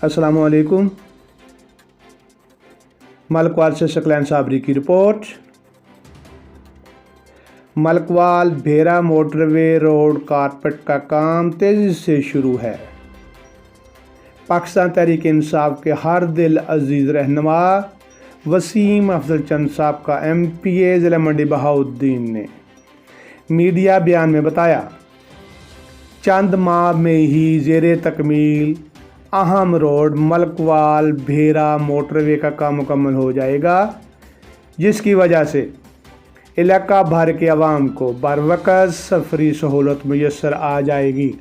अस्सलामुअलैकुम। मलकवाल से सकलैन साबरी की रिपोर्ट। मलकवाल भेरा मोटरवे रोड कारपेट का काम तेज़ी से शुरू है। पाकिस्तान तहरीक इंसाफ के हर दिल अजीज़ रहनुमा वसीम अफजल चंद साहब का MPA ज़िला मंडी बहाउद्दीन ने मीडिया बयान में बताया, चंद माह में ही ज़ेरे तकमील अहम रोड मलकवाल भेरा मोटरवे का काम मुकम्मल हो जाएगा, जिसकी वजह से इलाका भर के अवाम को बरवक़्त सफरी सहूलत मुयस्सर आ जाएगी।